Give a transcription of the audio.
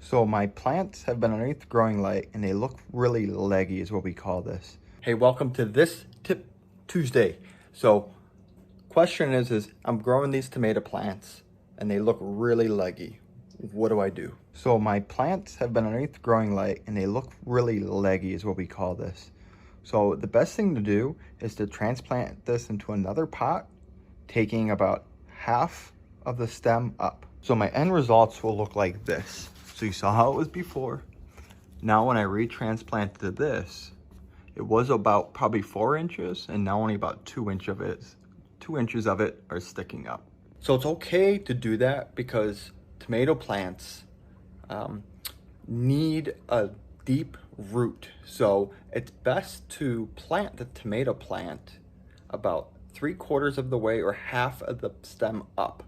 So my plants have been underneath growing light and they look really leggy is what we call this. Hey, welcome to this Tip Tuesday. So question is I'm growing these tomato plants and they look really leggy. What do I do? So my plants have been underneath growing light and they look really leggy is what we call this. So the best thing to do is to transplant this into another pot, taking about half of the stem up. So my end results will look like this. So you saw how it was before. Now when I retransplanted this, it was about probably 4 inches, and now only about 2 inches of it are sticking up. So it's okay to do that because tomato plants need a deep root. So it's best to plant the tomato plant about 3/4 of the way or half of the stem up.